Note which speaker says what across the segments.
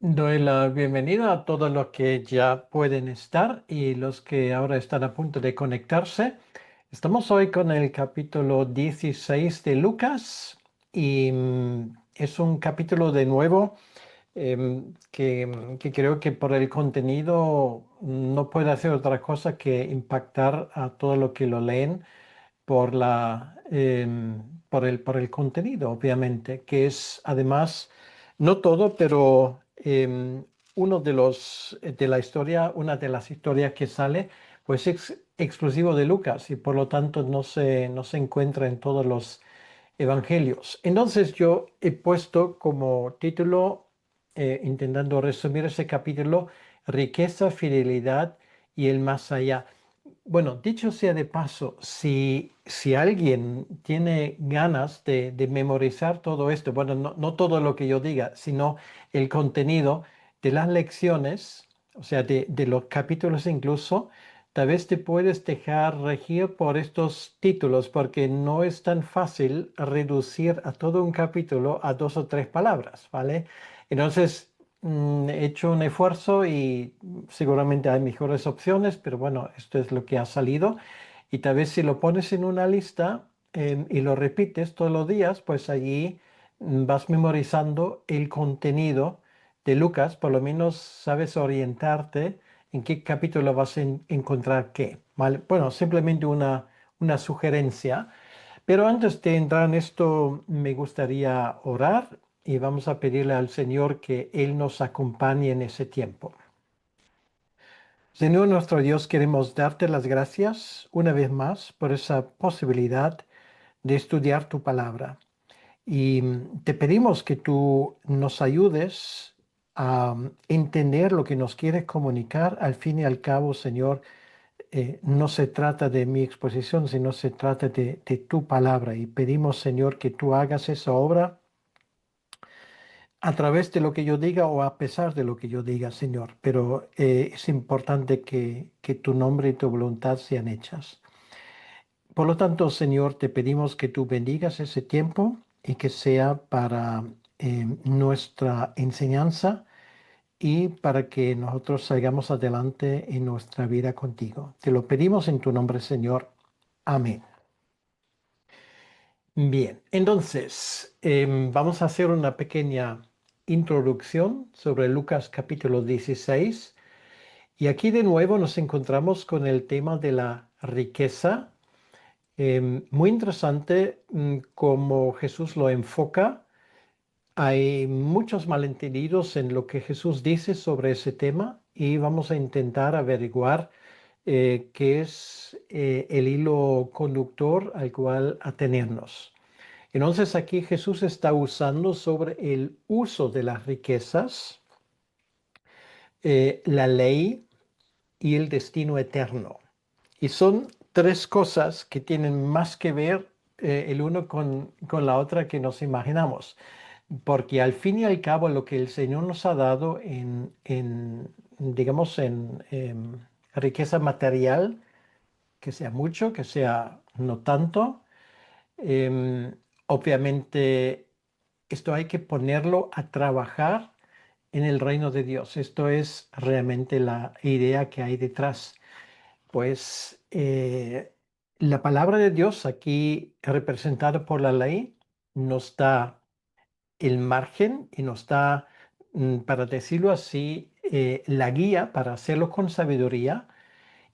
Speaker 1: Doy la bienvenida a todos los que ya pueden estar y los que ahora están a punto de conectarse. Estamos hoy con el capítulo 16 de Lucas y es un capítulo de nuevo que creo que por el contenido no puede hacer otra cosa que impactar a todos los que lo leen por por el contenido, obviamente, que es además, no todo, pero uno de de la historia, una de las historias que sale, pues es exclusivo de Lucas y por lo tanto no se encuentra en todos los evangelios. Entonces yo he puesto como título, intentando resumir ese capítulo, riqueza, fidelidad y el más allá. Bueno, dicho sea de paso, si alguien tiene ganas de memorizar todo esto, bueno, no todo lo que yo diga, sino el contenido de las lecciones, o sea, de los capítulos incluso, tal vez te puedes dejar regir por estos títulos, porque no es tan fácil reducir a todo un capítulo a dos o tres palabras, ¿vale? Entonces, he hecho un esfuerzo y seguramente hay mejores opciones, pero bueno, esto es lo que ha salido. Y tal vez si lo pones en una lista y lo repites todos los días, pues allí vas memorizando el contenido de Lucas, por lo menos sabes orientarte en qué capítulo vas a encontrar qué, ¿vale? Bueno, simplemente una sugerencia. Pero antes de entrar en esto, me gustaría orar y vamos a pedirle al Señor que Él nos acompañe en ese tiempo. Señor nuestro Dios, queremos darte las gracias una vez más por esa posibilidad de estudiar tu palabra. Y te pedimos que tú nos ayudes a entender lo que nos quieres comunicar. Al fin y al cabo, Señor, no se trata de mi exposición, sino se trata de tu palabra. Y pedimos, Señor, que tú hagas esa obra a través de lo que yo diga o a pesar de lo que yo diga, Señor. Pero es importante que tu nombre y tu voluntad sean hechas. Por lo tanto, Señor, te pedimos que tú bendigas ese tiempo y que sea para nuestra enseñanza y para que nosotros salgamos adelante en nuestra vida contigo. Te lo pedimos en tu nombre, Señor. Amén. Bien, entonces vamos a hacer una pequeña introducción sobre Lucas capítulo 16 y aquí de nuevo nos encontramos con el tema de la riqueza. Muy interesante cómo Jesús lo enfoca. Hay muchos malentendidos en lo que Jesús dice sobre ese tema y vamos a intentar averiguar qué es el hilo conductor al cual atenernos. Entonces aquí Jesús está usando sobre el uso de las riquezas, la ley y el destino eterno. Y son tres cosas que tienen más que ver el uno con la otra que nos imaginamos. Porque al fin y al cabo lo que el Señor nos ha dado digamos, en riqueza material, que sea mucho, que sea no tanto, em, obviamente esto hay que ponerlo a trabajar en el reino de Dios. Esto es realmente la idea que hay detrás. Pues la palabra de Dios aquí representada por la ley nos da el margen y nos da, para decirlo así, la guía para hacerlo con sabiduría.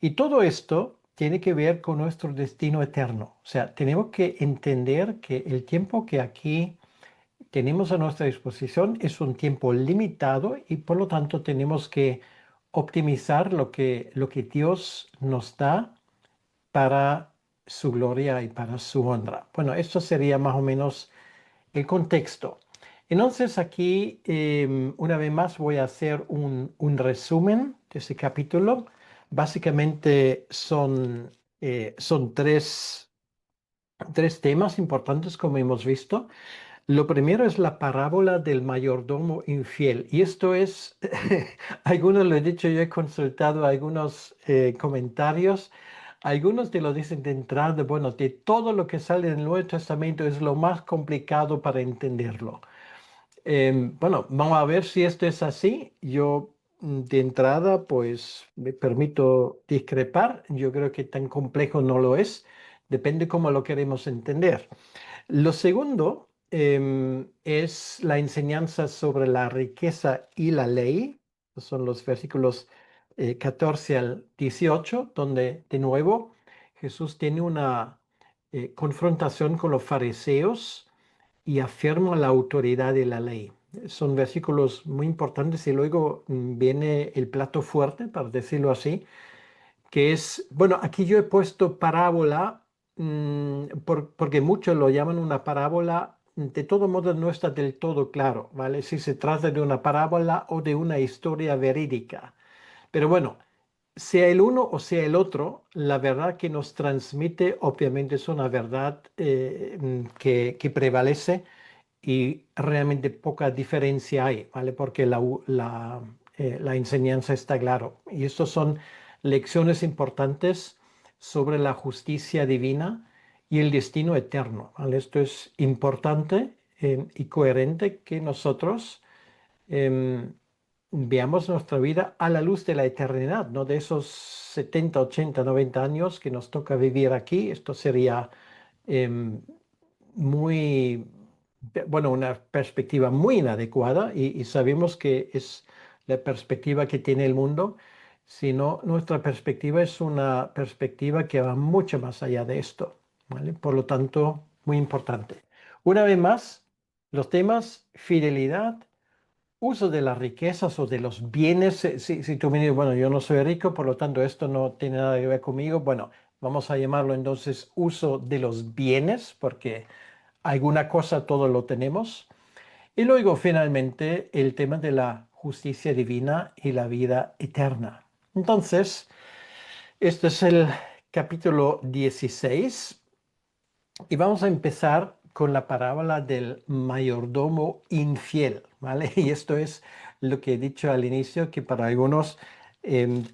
Speaker 1: Y todo esto tiene que ver con nuestro destino eterno. O sea, tenemos que entender que el tiempo que aquí tenemos a nuestra disposición es un tiempo limitado y por lo tanto tenemos que optimizar lo que Dios nos da para su gloria y para su honra. Bueno, esto sería más o menos el contexto. Entonces aquí, una vez más, voy a hacer un resumen de ese capítulo. Básicamente son tres temas importantes, como hemos visto. Lo primero es la parábola del mayordomo infiel. Y esto es, algunos lo he dicho, yo he consultado algunos comentarios. Algunos te lo dicen de entrada, bueno, de todo lo que sale en el Nuevo Testamento es lo más complicado para entenderlo. Bueno, vamos a ver si esto es así. Yo de entrada, pues me permito discrepar. Yo creo que tan complejo no lo es. Depende cómo lo queremos entender. Lo segundo es la enseñanza sobre la riqueza y la ley. Son los versículos 14 al 18, donde de nuevo Jesús tiene una confrontación con los fariseos y afirma la autoridad de la ley. Son versículos muy importantes y luego viene el plato fuerte, para decirlo así, que es, bueno, aquí yo he puesto parábola porque muchos lo llaman una parábola. De todo modo no está del todo claro, ¿vale? Si se trata de una parábola o de una historia verídica. Pero bueno, sea el uno o sea el otro, la verdad que nos transmite obviamente es una verdad que prevalece y realmente poca diferencia hay, ¿vale? Porque la enseñanza está claro. Y estos son lecciones importantes sobre la justicia divina y el destino eterno, ¿vale? Esto es importante y coherente que nosotros em, veamos nuestra vida a la luz de la eternidad, no de esos 70, 80, 90 años que nos toca vivir aquí. Esto sería em, muy, bueno, una perspectiva muy inadecuada y sabemos que es la perspectiva que tiene el mundo, sino nuestra perspectiva es una perspectiva que va mucho más allá de esto, ¿vale? Por lo tanto, muy importante. Una vez más, los temas fidelidad, uso de las riquezas o de los bienes. Si tú me dices, bueno, yo no soy rico, por lo tanto esto no tiene nada que ver conmigo, bueno, vamos a llamarlo entonces uso de los bienes, porque alguna cosa todo lo tenemos. Y luego finalmente el tema de la justicia divina y la vida eterna. Entonces, este es el capítulo 16 y vamos a empezar con la parábola del mayordomo infiel, ¿vale? Y esto es lo que he dicho al inicio, que para algunos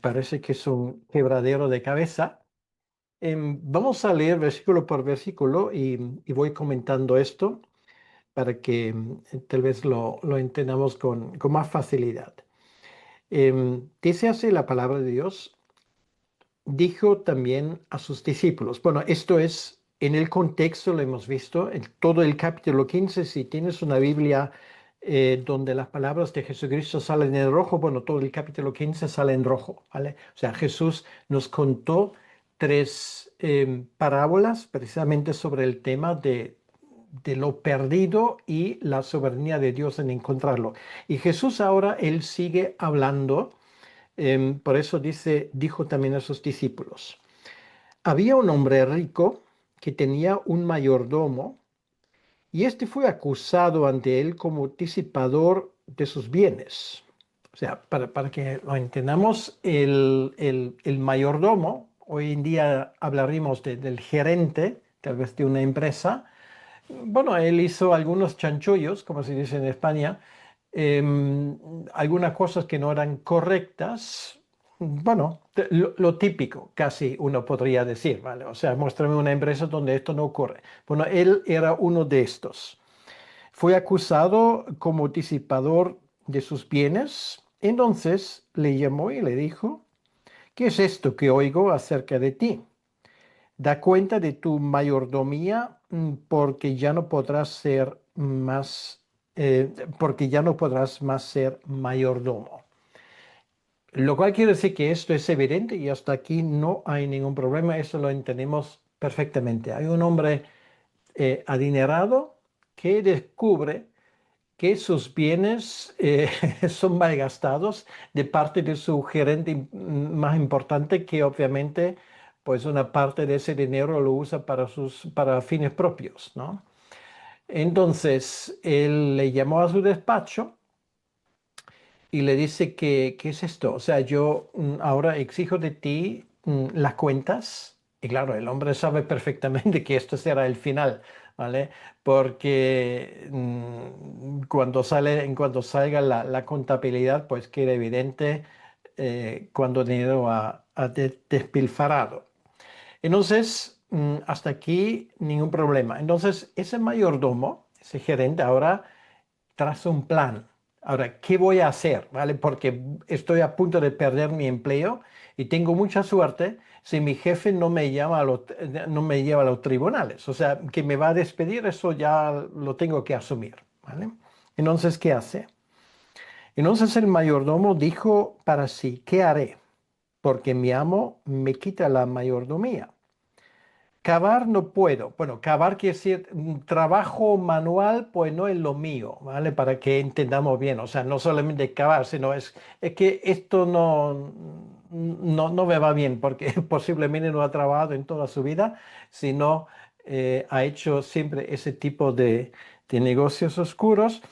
Speaker 1: parece que es un quebradero de cabeza. Vamos a leer versículo por versículo y voy comentando esto para que tal vez lo entendamos con más facilidad. Dice así la palabra de Dios, dijo también a sus discípulos. Bueno, esto es, en el contexto lo hemos visto, en todo el capítulo 15, si tienes una Biblia donde las palabras de Jesucristo salen en rojo, bueno, todo el capítulo 15 sale en rojo, ¿vale? O sea, Jesús nos contó tres parábolas precisamente sobre el tema de lo perdido y la soberanía de Dios en encontrarlo. Y Jesús ahora, él sigue hablando, por eso dice, dijo también a sus discípulos, había un hombre rico que tenía un mayordomo y este fue acusado ante él como disipador de sus bienes. O sea, para que lo entendamos, el mayordomo, hoy en día hablaremos del gerente, tal vez de una empresa. Bueno, él hizo algunos chanchullos, como se dice en España, algunas cosas que no eran correctas. Bueno, lo típico, casi uno podría decir, ¿vale? O sea, muéstrame una empresa donde esto no ocurre. Bueno, él era uno de estos. Fue acusado como disipador de sus bienes. Entonces le llamó y le dijo, ¿qué es esto que oigo acerca de ti? Da cuenta de tu mayordomía porque ya no podrás ser más, porque ya no podrás más ser mayordomo. Lo cual quiere decir que esto es evidente y hasta aquí no hay ningún problema, eso lo entendemos perfectamente. Hay un hombre adinerado que descubre que sus bienes son malgastados de parte de su gerente más importante, que obviamente pues una parte de ese dinero lo usa para fines propios, ¿no? Entonces él le llamó a su despacho y le dice que, ¿qué es esto? O sea, yo ahora exijo de ti las cuentas. Y claro, el hombre sabe perfectamente que esto será el final, ¿vale? Porque en cuanto salga la contabilidad, pues queda evidente cuando el dinero ha despilfarrado. Entonces, hasta aquí ningún problema. Entonces, ese mayordomo, ese gerente, ahora trazo un plan. Ahora, ¿qué voy a hacer? ¿Vale? Porque estoy a punto de perder mi empleo y tengo mucha suerte si mi jefe no me llama no me lleva a los tribunales. O sea, que me va a despedir, eso ya lo tengo que asumir. ¿Vale? Entonces, ¿qué hace? Entonces el mayordomo dijo para sí, ¿qué haré? Porque mi amo me quita la mayordomía. Cavar no puedo. Bueno, cavar quiere decir trabajo manual, pues no es lo mío, ¿vale? Para que entendamos bien. O sea, no solamente cavar, sino es que esto no me va bien, porque posiblemente no ha trabajado en toda su vida, sino ha hecho siempre ese tipo de negocios oscuros.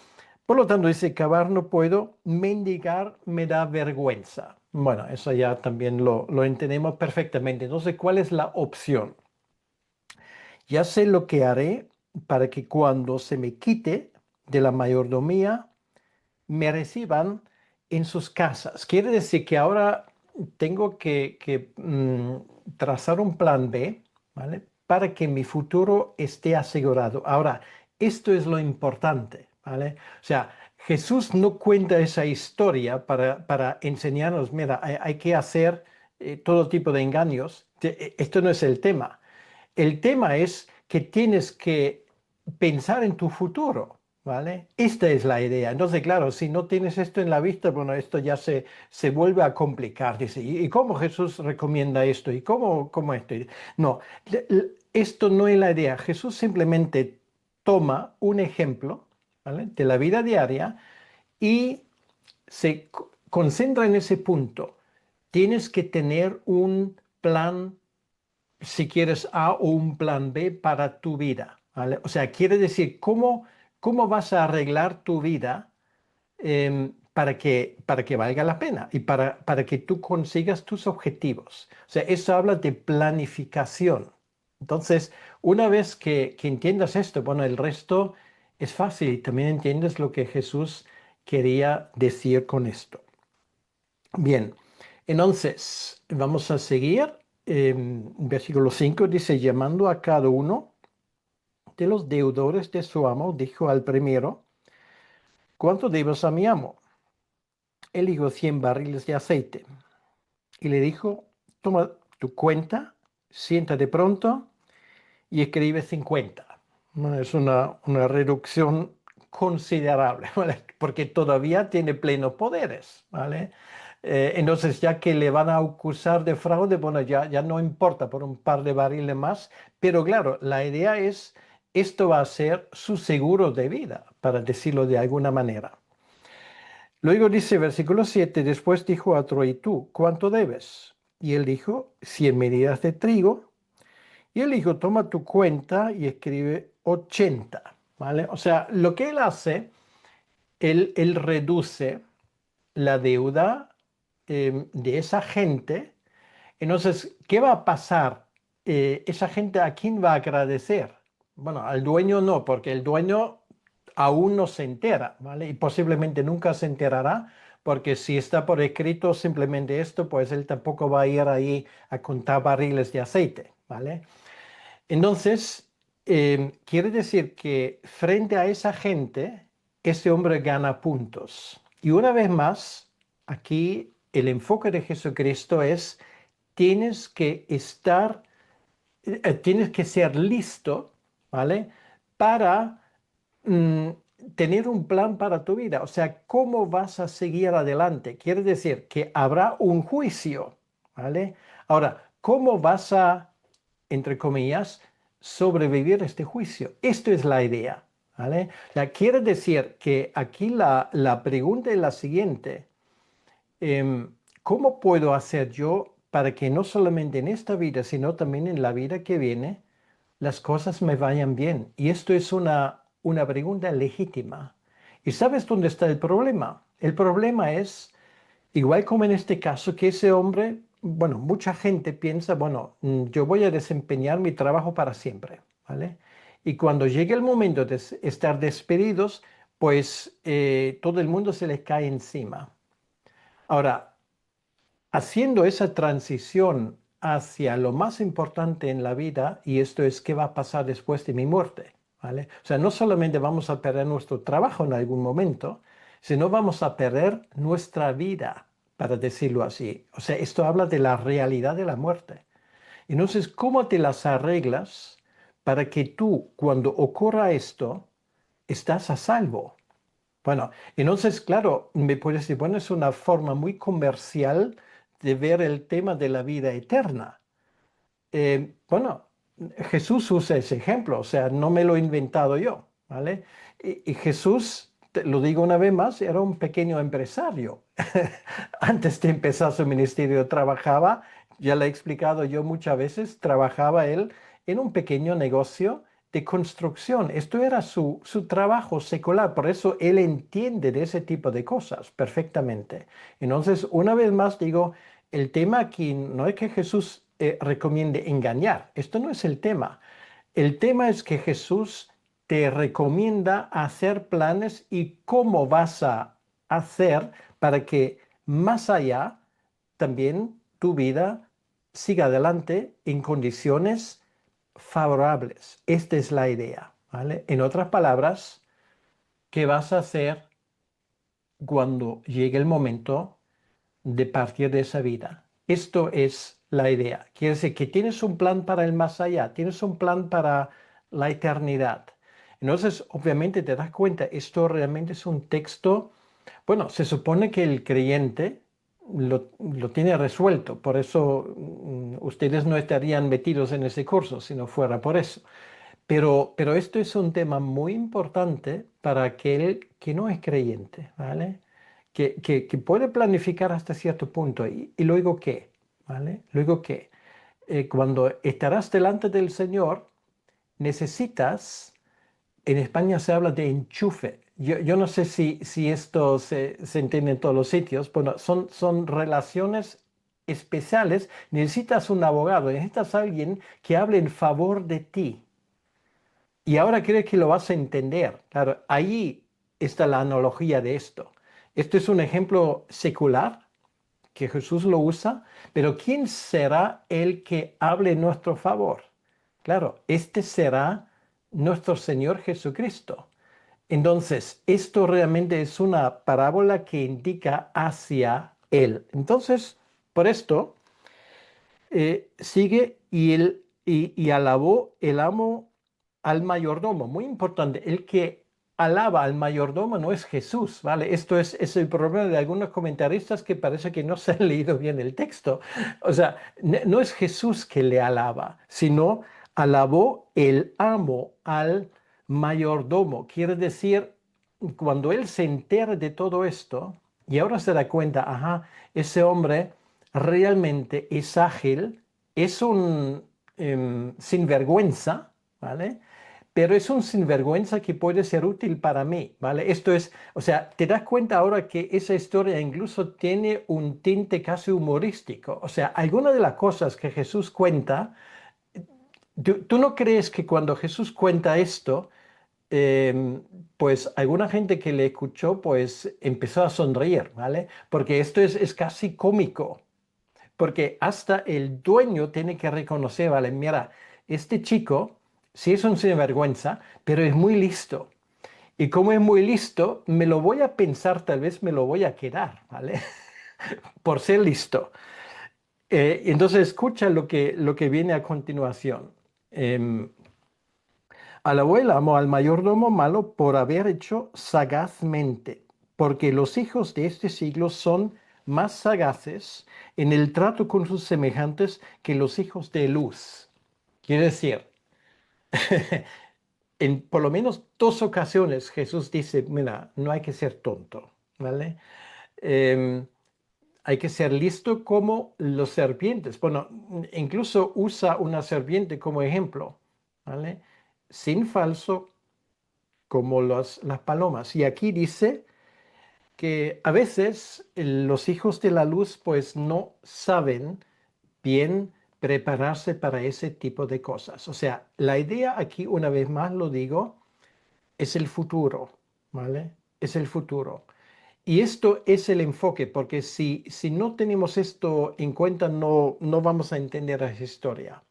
Speaker 1: Por lo tanto, dice, cavar no puedo, mendigar me da vergüenza. Bueno, eso ya también lo entendemos perfectamente. Entonces, ¿cuál es la opción? Ya sé lo que haré para que cuando se me quite de la mayordomía, me reciban en sus casas. Quiere decir que ahora tengo que trazar un plan B, ¿vale? Para que mi futuro esté asegurado. Ahora, esto es lo importante, ¿vale? O sea, Jesús no cuenta esa historia para enseñarnos, mira, hay que hacer todo tipo de engaños. Esto no es el tema. El tema es que tienes que pensar en tu futuro, ¿vale? Esta es la idea. Entonces, claro, si no tienes esto en la vista, bueno, esto ya se vuelve a complicar. Dice, ¿y cómo Jesús recomienda esto? ¿Y cómo esto? No, esto no es la idea. Jesús simplemente toma un ejemplo, ¿vale? De la vida diaria y se concentra en ese punto. Tienes que tener un plan si quieres A o un plan B para tu vida, ¿vale? O sea, quiere decir, ¿cómo vas a arreglar tu vida para que valga la pena y para que tú consigas tus objetivos? O sea, eso habla de planificación. Entonces, una vez que entiendas esto, bueno, el resto es fácil y también entiendes lo que Jesús quería decir con esto. Bien, entonces vamos a seguir. Versículo 5 dice, llamando a cada uno de los deudores de su amo, dijo al primero, ¿cuánto debes a mi amo? Él dijo 100 barriles de aceite. Y le dijo, toma tu cuenta, siéntate pronto y escribe 50. Bueno, es una reducción considerable, ¿vale? Porque todavía tiene plenos poderes, ¿vale? Entonces, ya que le van a acusar de fraude, bueno, ya no importa por un par de barriles más, pero claro, la idea es, esto va a ser su seguro de vida, para decirlo de alguna manera. Luego dice, versículo 7, después dijo a otro, ¿y tú cuánto debes? Y él dijo, 100 medidas de trigo. Y él dijo, toma tu cuenta y escribe 80, ¿vale? O sea, lo que él hace, él reduce la deuda de esa gente. Entonces, ¿qué va a pasar? Esa gente, ¿a quién va a agradecer? Bueno, al dueño no, porque el dueño aún no se entera, ¿vale? Y posiblemente nunca se enterará, porque si está por escrito simplemente esto, pues él tampoco va a ir ahí a contar barriles de aceite, ¿vale? Entonces, quiere decir que frente a esa gente, ese hombre gana puntos. Y una vez más, aquí el enfoque de Jesucristo es, tienes que estar, tienes que ser listo, ¿vale? Para mm, tener un plan para tu vida. O sea, ¿cómo vas a seguir adelante? Quiere decir que habrá un juicio, ¿vale? Ahora, ¿cómo vas a, entre comillas, sobrevivir a este juicio? Esto es la idea, ¿vale? Quiere decir que aquí la pregunta es la siguiente. ¿Cómo puedo hacer yo para que no solamente en esta vida, sino también en la vida que viene, las cosas me vayan bien? Y esto es una pregunta legítima. ¿Y sabes dónde está el problema? El problema es, igual como en este caso, que ese hombre, bueno, mucha gente piensa, bueno, yo voy a desempeñar mi trabajo para siempre, ¿vale? Y cuando llegue el momento de estar despedidos, pues todo el mundo se les cae encima. Ahora, haciendo esa transición hacia lo más importante en la vida, y esto es qué va a pasar después de mi muerte, ¿vale? O sea, no solamente vamos a perder nuestro trabajo en algún momento, sino vamos a perder nuestra vida, para decirlo así. O sea, esto habla de la realidad de la muerte. Entonces, ¿cómo te las arreglas para que tú, cuando ocurra esto, estás a salvo? Bueno, entonces, claro, me puedes decir, bueno, es una forma muy comercial de ver el tema de la vida eterna. Bueno, Jesús usa ese ejemplo, o sea, no me lo he inventado yo, ¿vale? Y Jesús, te lo digo una vez más, era un pequeño empresario. Antes de empezar su ministerio trabajaba, ya le he explicado yo muchas veces, trabajaba él en un pequeño negocio de construcción. Esto era su trabajo secular, por eso él entiende de ese tipo de cosas perfectamente. Entonces, una vez más digo, el tema aquí no es que Jesús recomiende engañar, esto no es el tema. El tema es que Jesús te recomienda hacer planes y cómo vas a hacer para que más allá también tu vida siga adelante en condiciones favorables. Esta es la idea, ¿vale? En otras palabras, ¿qué vas a hacer cuando llegue el momento de partir de esa vida? Esto es la idea. Quiere decir que tienes un plan para el más allá, tienes un plan para la eternidad. Entonces, obviamente te das cuenta, esto realmente es un texto, bueno, se supone que el creyente lo tiene resuelto, por eso ustedes no estarían metidos en ese curso si no fuera por eso. Pero esto es un tema muy importante para aquel que no es creyente, ¿vale? Que puede planificar hasta cierto punto. ¿Y luego qué? ¿Vale? Luego qué. Cuando estarás delante del Señor, necesitas, en España se habla de enchufe. Yo no sé si esto se entiende en todos los sitios. Bueno, son relaciones especiales. Necesitas un abogado, necesitas alguien que hable en favor de ti. Y ahora creo que lo vas a entender. Claro, ahí está la analogía de esto. Esto es un ejemplo secular que Jesús lo usa, pero ¿quién será el que hable en nuestro favor? Claro, este será nuestro Señor Jesucristo. Entonces, esto realmente es una parábola que indica hacia Él. Entonces, por esto, sigue y alabó el amo al mayordomo. Muy importante, el que alaba al mayordomo no es Jesús, ¿vale? Esto es el problema de algunos comentaristas que parece que no se han leído bien el texto. O sea, no es Jesús que le alaba, sino alabó el amo al mayordomo. Quiere decir, cuando él se entera de todo esto y ahora se da cuenta, ajá, ese hombre realmente es ágil, es un sinvergüenza, ¿vale? Pero es un sinvergüenza que puede ser útil para mí, ¿vale? Esto es, o sea, te das cuenta ahora que esa historia incluso tiene un tinte casi humorístico. O sea, algunas de las cosas que Jesús cuenta, ¿tú no crees que cuando Jesús cuenta esto, pues alguna gente que le escuchó, pues empezó a sonreír, ¿vale? Porque esto es casi cómico. Porque hasta el dueño tiene que reconocer, vale, mira, este chico sí es un sinvergüenza, pero es muy listo. Y como es muy listo, me lo voy a pensar, tal vez me lo voy a quedar, ¿vale? Por ser listo. Entonces escucha lo que viene a continuación. Em, Alabó el amo al mayordomo malo por haber hecho sagazmente, porque los hijos de este siglo son más sagaces en el trato con sus semejantes que los hijos de luz. Quiere decir, en por lo menos dos ocasiones Jesús dice, mira, no hay que ser tonto, ¿vale? Em, Hay que ser listo como los serpientes. Bueno, incluso usa una serpiente como ejemplo, ¿vale? Sin falso, como las palomas. Y aquí dice que a veces los hijos de la luz pues no saben bien prepararse para ese tipo de cosas. O sea, la idea aquí, una vez más lo digo, es el futuro, ¿vale? Es el futuro. Y esto es el enfoque, porque si no tenemos esto en cuenta, no vamos a entender esa historia.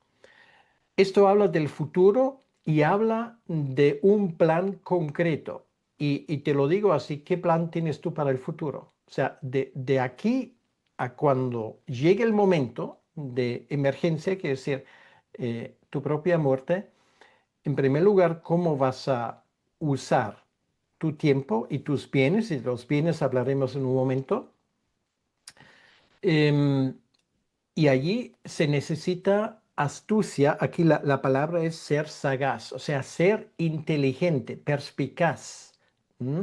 Speaker 1: Esto habla del futuro y habla de un plan concreto. Y te lo digo así, ¿qué plan tienes tú para el futuro? O sea, de aquí a cuando llegue el momento de emergencia, que es decir, tu propia muerte, en primer lugar, ¿cómo vas a usar tu tiempo y tus bienes? Y de los bienes hablaremos en un momento. Em, y allí se necesita astucia. Aquí la palabra es ser sagaz, o sea, ser inteligente, perspicaz. ¿Mm?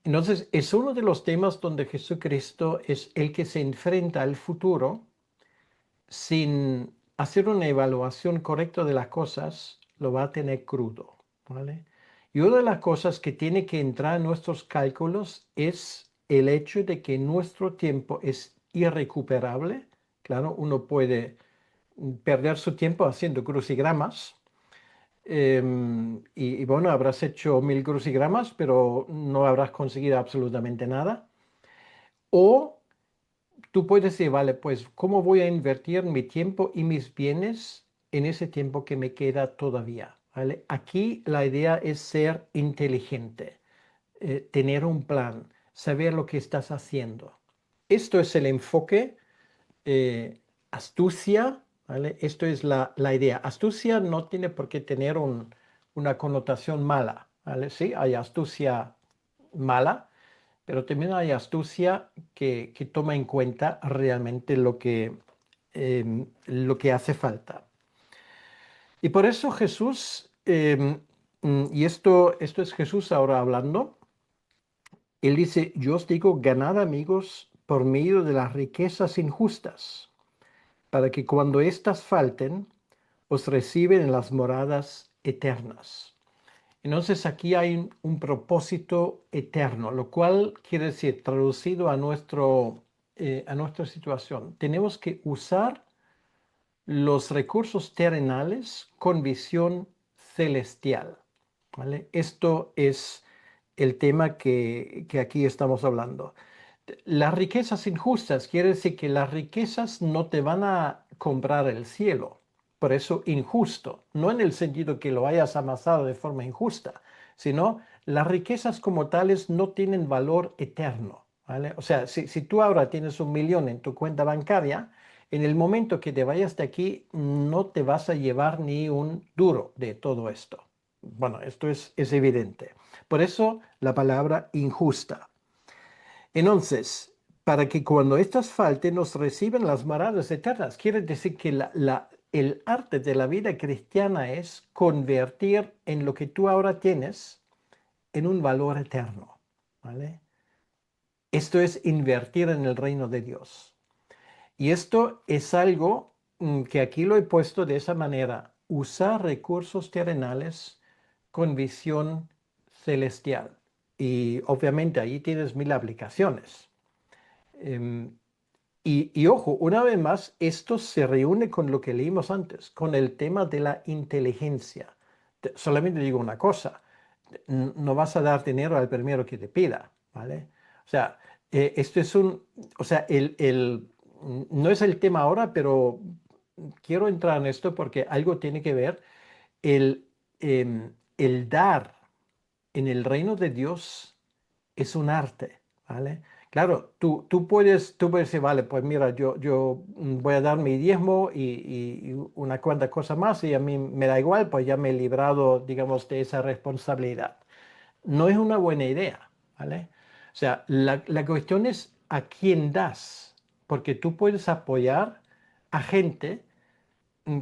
Speaker 1: Entonces, es uno de los temas donde Jesucristo es el que se enfrenta al futuro sin hacer una evaluación correcta de las cosas, lo va a tener crudo, ¿vale? Y una de las cosas que tiene que entrar en nuestros cálculos es el hecho de que nuestro tiempo es irrecuperable. Claro, uno puede perder su tiempo haciendo crucigramas. Y bueno, habrás hecho 1000 crucigramas, pero no habrás conseguido absolutamente nada. O tú puedes decir, vale, pues, ¿cómo voy a invertir mi tiempo y mis bienes en ese tiempo que me queda todavía? ¿Vale? Aquí la idea es ser inteligente, tener un plan, saber lo que estás haciendo. Esto es el enfoque, astucia, ¿vale? Esto es la idea. Astucia no tiene por qué tener una connotación mala, ¿vale? Sí, hay astucia mala, pero también hay astucia que toma en cuenta realmente lo que hace falta. Y por eso Jesús, y esto es Jesús ahora hablando, él dice, yo os digo, ganad amigos por medio de las riquezas injustas, para que cuando éstas falten, os reciben en las moradas eternas. Entonces aquí hay un propósito eterno, lo cual quiere decir, traducido a nuestra situación, tenemos que usar los recursos terrenales con visión celestial. ¿Vale? Esto es el tema que aquí estamos hablando. Las riquezas injustas quiere decir que las riquezas no te van a comprar el cielo. Por eso injusto, no en el sentido que lo hayas amasado de forma injusta, sino las riquezas como tales no tienen valor eterno. ¿Vale? O sea, si tú ahora tienes 1 millón en tu cuenta bancaria, en el momento que te vayas de aquí, no te vas a llevar ni un duro de todo esto. Bueno, esto es evidente. Por eso la palabra injusta. Entonces, para que cuando éstas falten nos reciben las moradas eternas. Quiere decir que el arte de la vida cristiana es convertir en lo que tú ahora tienes en un valor eterno. ¿Vale? Esto es invertir en el reino de Dios. Y esto es algo que aquí lo he puesto de esa manera. Usar recursos terrenales con visión celestial. Y obviamente ahí tienes 1000 aplicaciones. Em, y ojo, una vez más, esto se reúne con lo que leímos antes, con el tema de la inteligencia. Solamente digo una cosa, no vas a dar dinero al primero que te pida, ¿vale? O sea, esto es o sea, no es el tema ahora, pero quiero entrar en esto porque algo tiene que ver, el, el dar en el reino de Dios es un arte, ¿vale? Claro, tú puedes decir, vale, pues mira, yo voy a dar mi diezmo y una cuanta cosa más y a mí me da igual, pues ya me he librado, digamos, de esa responsabilidad. No es una buena idea, ¿vale? O sea, la cuestión es a quién das, porque tú puedes apoyar a gente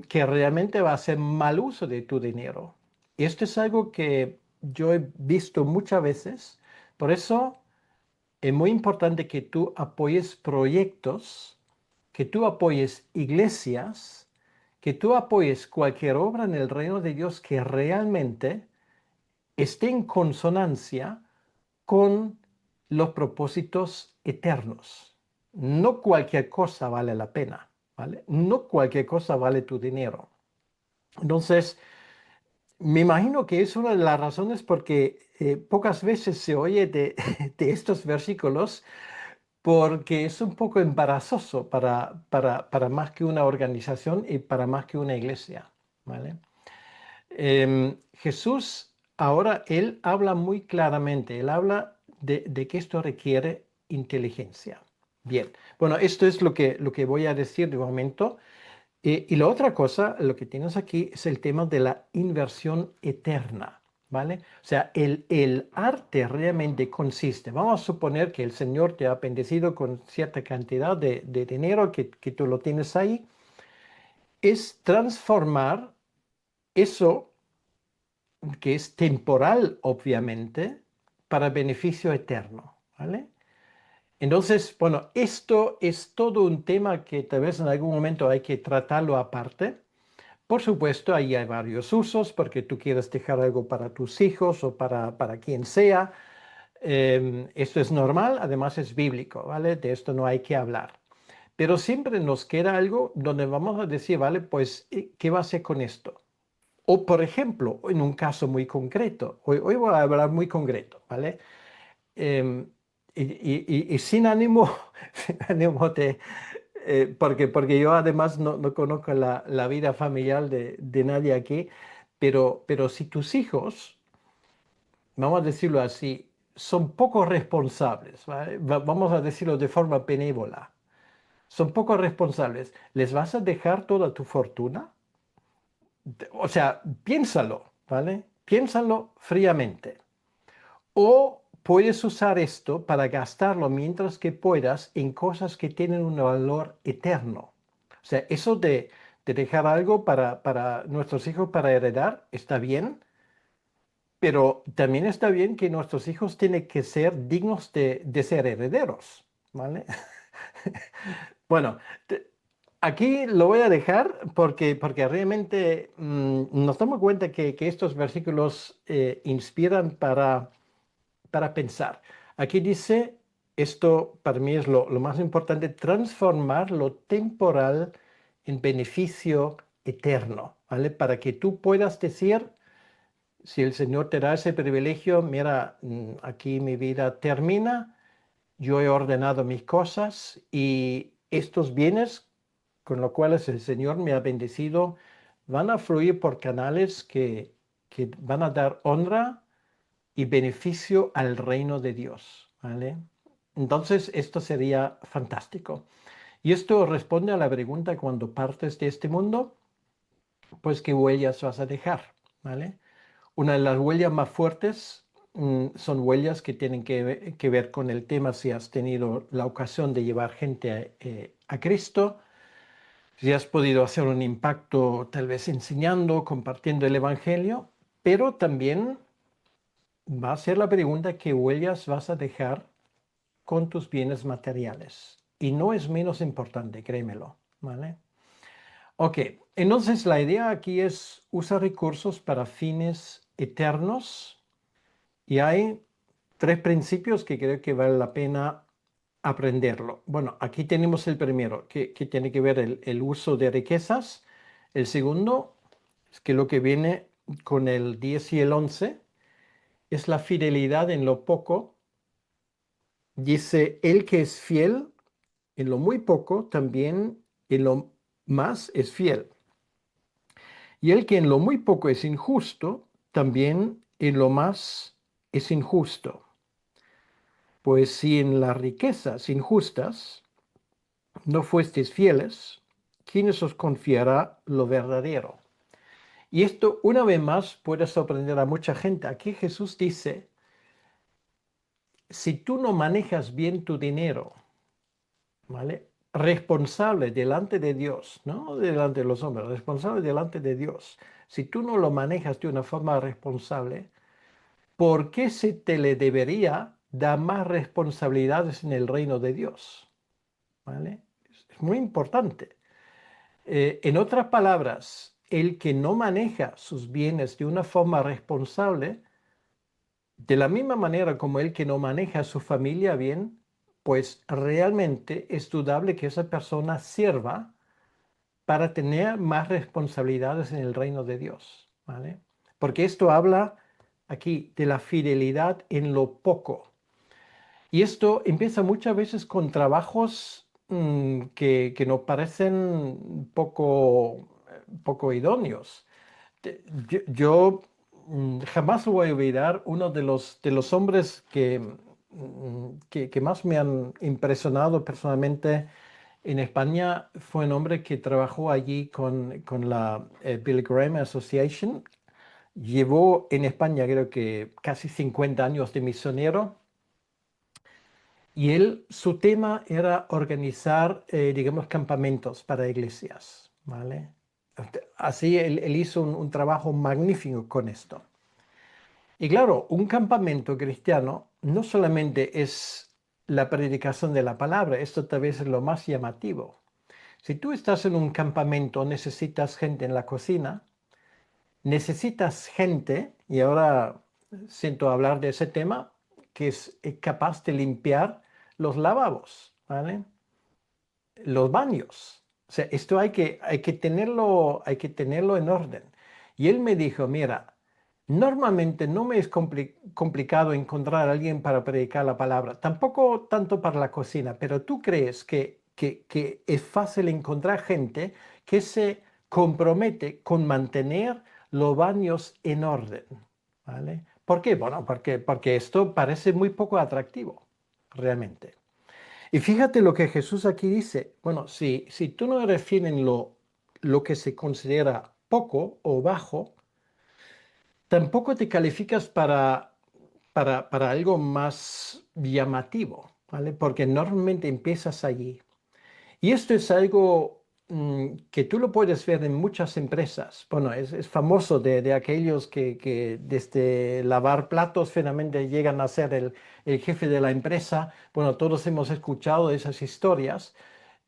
Speaker 1: que realmente va a hacer mal uso de tu dinero. Y esto es algo que yo he visto muchas veces. Por eso es muy importante que tú apoyes proyectos, que tú apoyes iglesias, que tú apoyes cualquier obra en el reino de Dios que realmente esté en consonancia con los propósitos eternos. No cualquier cosa vale la pena, ¿vale? No cualquier cosa vale tu dinero. Entonces, me imagino que es una de las razones porque pocas veces se oye de estos versículos, porque es un poco embarazoso para más que una organización y para más que una iglesia, ¿vale? Jesús ahora, él habla muy claramente, él habla de que esto requiere inteligencia. Bien, bueno, esto es lo que voy a decir de momento. Y la otra cosa, lo que tienes aquí es el tema de la inversión eterna, ¿vale? O sea, el arte realmente consiste, vamos a suponer que el Señor te ha bendecido con cierta cantidad de dinero que tú lo tienes ahí, es transformar eso que es temporal, obviamente, para beneficio eterno, ¿vale? Entonces, bueno, esto es todo un tema que tal vez en algún momento hay que tratarlo aparte. Por supuesto, ahí hay varios usos porque tú quieres dejar algo para tus hijos o para quien sea. Esto es normal, además es bíblico, ¿vale? De esto no hay que hablar. Pero siempre nos queda algo donde vamos a decir, ¿vale? Pues, ¿qué va a hacer con esto? O, por ejemplo, en un caso muy concreto, hoy voy a hablar muy concreto, ¿vale? Em, y sin ánimo, sin ánimo de, porque yo además no conozco la vida familiar de nadie aquí, pero si tus hijos, vamos a decirlo así, son poco responsables, ¿vale? Vamos a decirlo de forma benévola, son poco responsables, ¿les vas a dejar toda tu fortuna? O sea, piénsalo, ¿vale? Piénsalo fríamente. O puedes usar esto para gastarlo mientras que puedas en cosas que tienen un valor eterno. O sea, eso de dejar algo para nuestros hijos para heredar está bien, pero también está bien que nuestros hijos tienen que ser dignos de ser herederos, ¿vale? Bueno, te- aquí lo voy a dejar porque realmente nos damos cuenta que estos versículos inspiran para pensar. Aquí dice, esto para mí es lo más importante, transformar lo temporal en beneficio eterno, ¿vale? Para que tú puedas decir, si el Señor te da ese privilegio, mira, aquí mi vida termina, yo he ordenado mis cosas y estos bienes con los cuales el Señor me ha bendecido van a fluir por canales que van a dar honra y beneficio al reino de Dios, ¿vale? Entonces, esto sería fantástico. Y esto responde a la pregunta cuando partes de este mundo, pues qué huellas vas a dejar, ¿vale? Una de las huellas más fuertes son huellas que tienen que ver con el tema si has tenido la ocasión de llevar gente a Cristo, si has podido hacer un impacto tal vez enseñando, compartiendo el Evangelio, pero también va a ser la pregunta qué huellas vas a dejar con tus bienes materiales. Y no es menos importante, créemelo, ¿vale? Ok, entonces la idea aquí es usar recursos para fines eternos y hay tres principios que creo que vale la pena aprenderlo. Bueno, aquí tenemos el primero, que tiene que ver el uso de riquezas. El segundo es que lo que viene con el 10 y el 11 es la fidelidad en lo poco. Dice, el que es fiel en lo muy poco, también en lo más es fiel. Y el que en lo muy poco es injusto, también en lo más es injusto. Pues si en las riquezas injustas no fuesteis fieles, ¿quién os confiará lo verdadero? Y esto una vez más puede sorprender a mucha gente. Aquí Jesús dice, si tú no manejas bien tu dinero, ¿vale? Responsable delante de Dios, no delante de los hombres, responsable delante de Dios. Si tú no lo manejas de una forma responsable, ¿por qué se te le debería dar más responsabilidades en el reino de Dios? ¿Vale? Es muy importante. En otras palabras, el que no maneja sus bienes de una forma responsable, de la misma manera como el que no maneja a su familia bien, pues realmente es dudable que esa persona sirva para tener más responsabilidades en el reino de Dios, ¿vale? Porque esto habla aquí de la fidelidad en lo poco. Y esto empieza muchas veces con trabajos que nos parecen poco idóneos. yo jamás lo voy a olvidar. Uno de los hombres que más me han impresionado personalmente en España fue un hombre que trabajó allí con la Billy Graham Association. Llevó en España creo que casi 50 años de misionero y él, su tema era organizar, digamos, campamentos para iglesias, ¿vale? Así él hizo un trabajo magnífico con esto. Y claro, un campamento cristiano no solamente es la predicación de la palabra, esto tal vez es lo más llamativo. Si tú estás en un campamento, necesitas gente en la cocina, necesitas gente, y ahora siento hablar de ese tema, que es capaz de limpiar los lavabos, ¿vale? Los baños. O sea, esto hay que tenerlo en orden. Y él me dijo, mira, normalmente no me es complicado encontrar a alguien para predicar la palabra, tampoco tanto para la cocina, pero tú crees que es fácil encontrar gente que se compromete con mantener los baños en orden, ¿vale? ¿Por qué? Bueno, porque esto parece muy poco atractivo, realmente. Y fíjate lo que Jesús aquí dice. Bueno, si tú no eres fiel en lo que se considera poco o bajo, tampoco te calificas para algo más llamativo, ¿vale? Porque normalmente empiezas allí. Y esto es algo que tú lo puedes ver en muchas empresas. Bueno, es famoso de aquellos que desde lavar platos finalmente llegan a ser el jefe de la empresa. Bueno, todos hemos escuchado esas historias.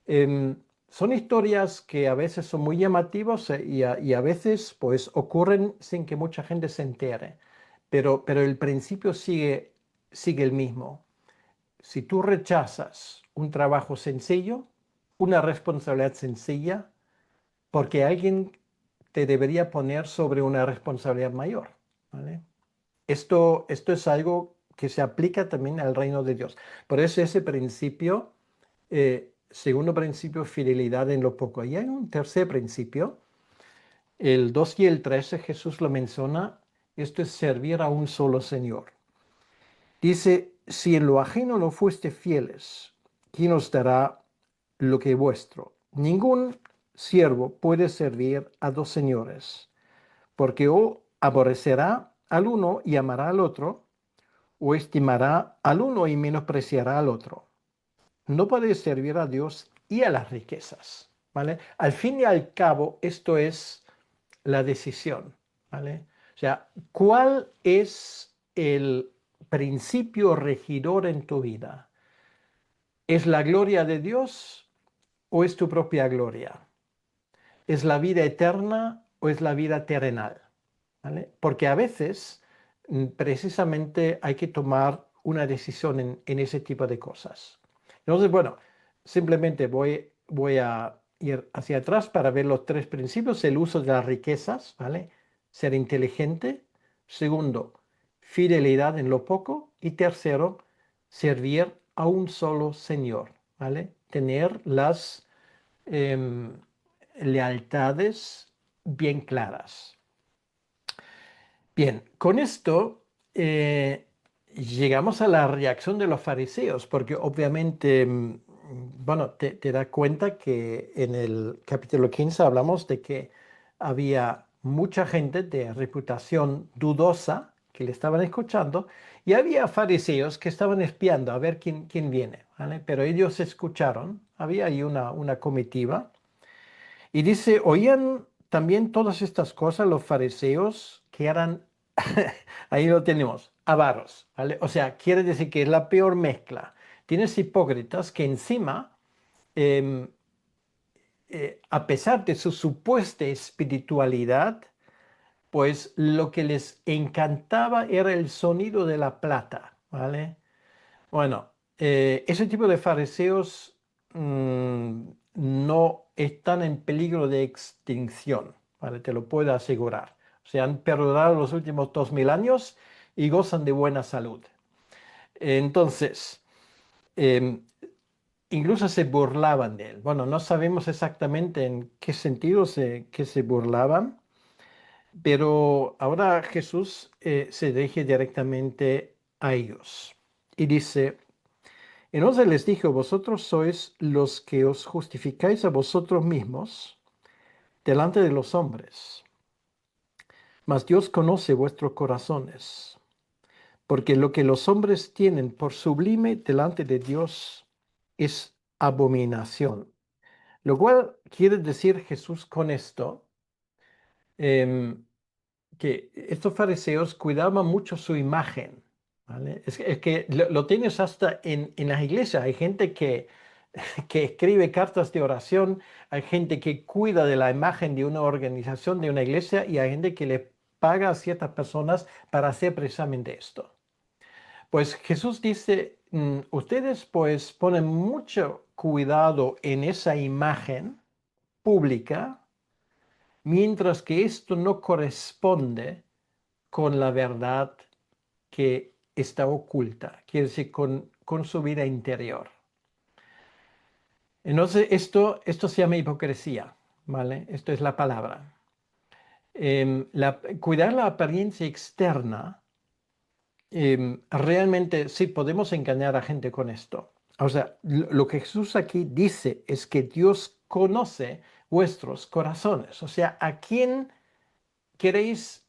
Speaker 1: Em, Son historias que a veces son muy llamativas y a veces pues ocurren sin que mucha gente se entere. Pero el principio sigue el mismo. Si tú rechazas un trabajo sencillo, una responsabilidad sencilla, porque alguien te debería poner sobre una responsabilidad mayor, ¿vale? Esto es algo que se aplica también al reino de Dios. Por eso ese principio, segundo principio, fidelidad en lo poco. Y hay un tercer principio, el 2 y el 13, Jesús lo menciona, esto es servir a un solo Señor. Dice, si en lo ajeno no fuiste fieles, ¿quién os dará lo que es vuestro? Ningún siervo puede servir a dos señores, porque o aborrecerá al uno y amará al otro, o estimará al uno y menospreciará al otro. No podéis servir a Dios y a las riquezas, ¿vale? Al fin y al cabo, esto es la decisión, ¿vale? O sea, ¿cuál es el principio regidor en tu vida? ¿Es la gloria de Dios o es tu propia gloria? ¿Es la vida eterna o es la vida terrenal? ¿Vale? Porque a veces precisamente hay que tomar una decisión en ese tipo de cosas. Entonces, bueno, simplemente voy a ir hacia atrás para ver los tres principios. El uso de las riquezas, ¿vale? Ser inteligente. Segundo, fidelidad en lo poco. Y tercero, servir a un solo Señor, ¿vale? Tener las em, lealtades bien claras. Bien, con esto llegamos a la reacción de los fariseos, porque obviamente, bueno, te das cuenta que en el capítulo 15 hablamos de que había mucha gente de reputación dudosa que le estaban escuchando y había fariseos que estaban espiando a ver quién viene, ¿vale? Pero ellos escucharon, había ahí una comitiva y dice, oían también todas estas cosas los fariseos que eran, ahí lo tenemos, avaros, ¿vale? O sea, quiere decir que es la peor mezcla. Tienes hipócritas que encima, em, a pesar de su supuesta espiritualidad, pues lo que les encantaba era el sonido de la plata, ¿vale? Bueno, ese tipo de fariseos no están en peligro de extinción, ¿vale? Te lo puedo asegurar. Se han perdurado los últimos 2000 años y gozan de buena salud. Entonces, em, incluso se burlaban de él. Bueno, no sabemos exactamente en qué sentido que se burlaban, Pero ahora Jesús se dirige directamente a ellos y dice, entonces les dijo, vosotros sois los que os justificáis a vosotros mismos delante de los hombres, mas Dios conoce vuestros corazones, porque lo que los hombres tienen por sublime delante de Dios es abominación. Lo cual quiere decir Jesús con esto, em, que estos fariseos cuidaban mucho su imagen, ¿vale? Es que lo tienes hasta en las iglesias. Hay gente que escribe cartas de oración, hay gente que cuida de la imagen de una organización, de una iglesia, y hay gente que le paga a ciertas personas para hacer precisamente esto. Pues Jesús dice, ustedes pues ponen mucho cuidado en esa imagen pública, mientras que esto no corresponde con la verdad que está oculta, quiere decir con su vida interior. Entonces, esto se llama hipocresía, ¿vale? Esto es la palabra. Cuidar la apariencia externa, realmente sí podemos engañar a gente con esto. O sea, lo que Jesús aquí dice es que Dios conoce vuestros corazones. O sea, ¿a quién queréis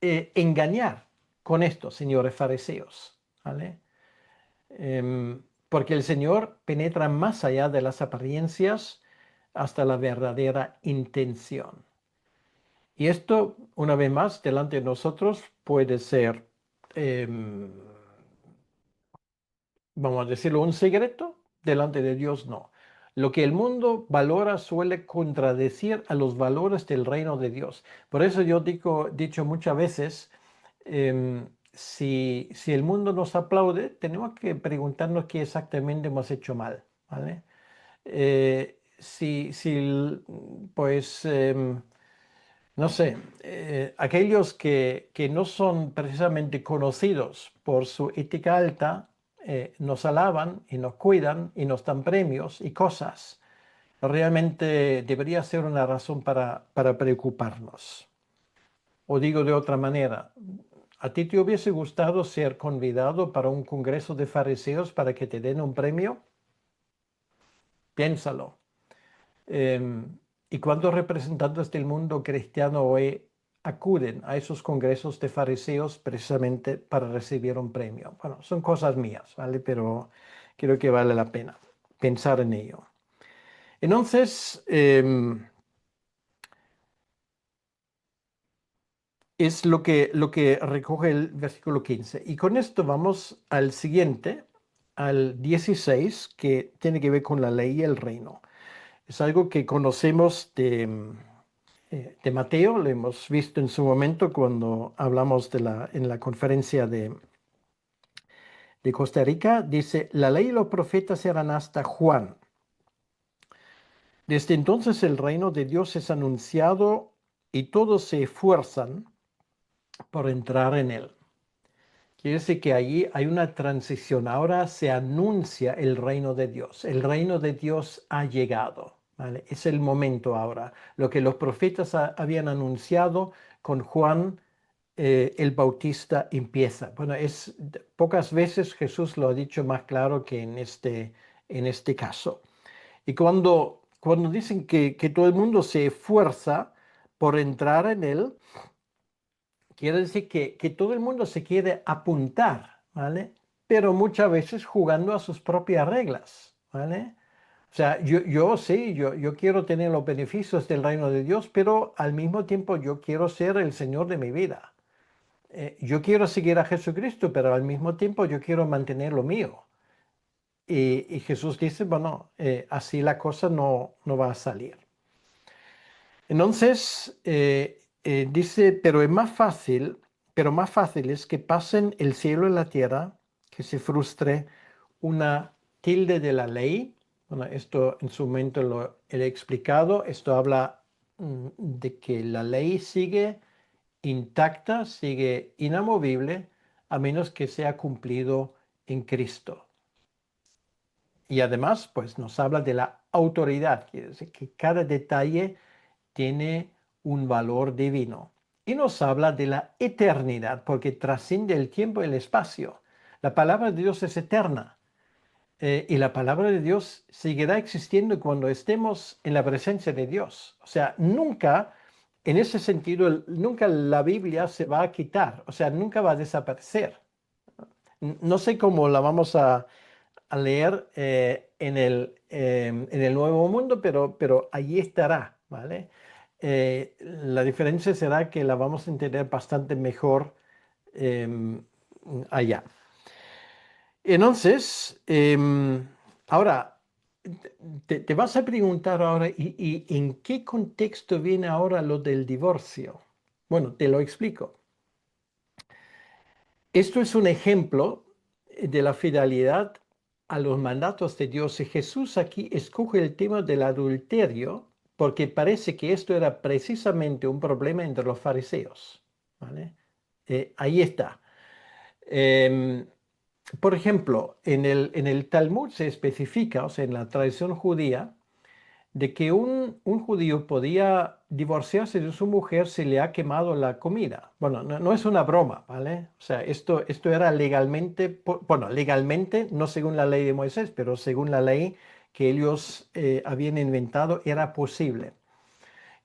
Speaker 1: engañar con esto, señores fariseos? ¿Vale? Porque el Señor penetra más allá de las apariencias hasta la verdadera intención. Y esto, una vez más, delante de nosotros puede ser, em, vamos a decirlo, un secreto, delante de Dios no. Lo que el mundo valora suele contradecir a los valores del reino de Dios. Por eso yo dicho muchas veces, si el mundo nos aplaude, tenemos que preguntarnos qué exactamente hemos hecho mal, ¿vale? Pues, no sé, aquellos que no son precisamente conocidos por su ética alta, nos alaban y nos cuidan y nos dan premios y cosas. Realmente debería ser una razón para preocuparnos. O digo de otra manera, ¿a ti te hubiese gustado ser convidado para un congreso de fariseos para que te den un premio? Piénsalo. ¿Y cuántos representantes del mundo cristiano hoy acuden a esos congresos de fariseos precisamente para recibir un premio? Bueno, son cosas mías, ¿vale? Pero creo que vale la pena pensar en ello. Entonces, es lo que recoge el versículo 15. Y con esto vamos al siguiente, al 16, que tiene que ver con la ley y el reino. Es algo que conocemos de Mateo, lo hemos visto en su momento cuando hablamos en la conferencia de Costa Rica. Dice, la ley y los profetas eran hasta Juan. Desde entonces el reino de Dios es anunciado y todos se esfuerzan por entrar en él. Quiere decir que allí hay una transición. Ahora se anuncia el reino de Dios. El reino de Dios ha llegado. ¿Vale? Es el momento ahora. Lo que los profetas habían anunciado con Juan el Bautista empieza. Bueno, pocas veces Jesús lo ha dicho más claro que en este caso. Y cuando dicen que todo el mundo se esfuerza por entrar en él, quiere decir que todo el mundo se quiere apuntar, ¿vale? Pero muchas veces jugando a sus propias reglas, ¿vale? O sea, yo sí, yo quiero tener los beneficios del reino de Dios, pero al mismo tiempo yo quiero ser el Señor de mi vida. Yo quiero seguir a Jesucristo, pero al mismo tiempo yo quiero mantener lo mío. Y Jesús dice, bueno, así la cosa no va a salir. Entonces, dice, pero más fácil es que pasen el cielo y la tierra, que se frustre una tilde de la ley. Bueno, esto en su momento lo he explicado. Esto habla de que la ley sigue intacta, sigue inamovible, a menos que sea cumplido en Cristo. Y además, pues nos habla de la autoridad, quiere decir que cada detalle tiene un valor divino. y nos habla de la eternidad, porque trasciende el tiempo y el espacio. La palabra de Dios es eterna. Y la palabra de Dios seguirá existiendo cuando estemos en la presencia de Dios. O sea, nunca, en ese sentido, nunca la Biblia se va a quitar, o sea, nunca va a desaparecer. No sé cómo la vamos a leer en el Nuevo Mundo, pero allí estará, ¿vale? La diferencia será que la vamos a entender bastante mejor em, allá. Entonces, ahora, te vas a preguntar ahora, ¿y en qué contexto viene ahora lo del divorcio? Bueno, te lo explico. Esto es un ejemplo de la fidelidad a los mandatos de Dios. Y Jesús aquí escoge el tema del adulterio porque parece que esto era precisamente un problema entre los fariseos. ¿Vale? Ahí está. Em, por ejemplo, en el Talmud se especifica, o sea, en la tradición judía, de que un judío podía divorciarse de su mujer si le ha quemado la comida. Bueno, no es una broma, ¿vale? O sea, esto era legalmente, bueno, legalmente, no según la ley de Moisés, pero según la ley que ellos habían inventado, era posible.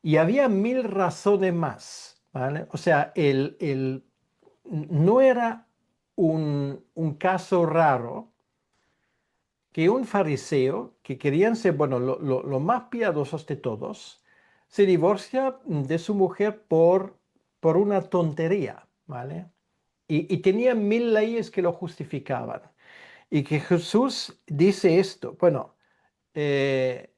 Speaker 1: Y había mil razones más, ¿vale? O sea, no era un caso raro que un fariseo, que querían ser, bueno, los más piadosos de todos, se divorcia de su mujer por una tontería, ¿vale? Y tenía mil leyes que lo justificaban. Y que Jesús dice esto, bueno, eh,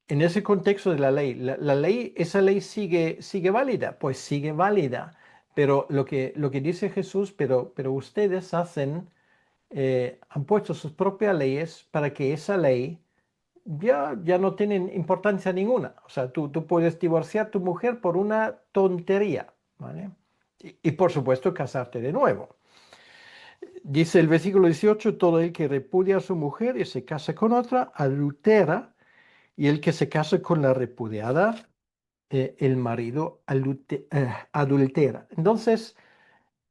Speaker 1: en ese contexto de la ley, la ley, esa ley sigue válida, pues sigue válida, pero lo que dice Jesús, pero ustedes han puesto sus propias leyes para que esa ley ya no tiene importancia ninguna. O sea, tú puedes divorciar a tu mujer por una tontería, ¿vale? Y por supuesto casarte de nuevo. Dice el versículo 18, todo el que repudia a su mujer y se casa con otra, adultera, y el que se casa con la repudiada, el marido adultera. Entonces,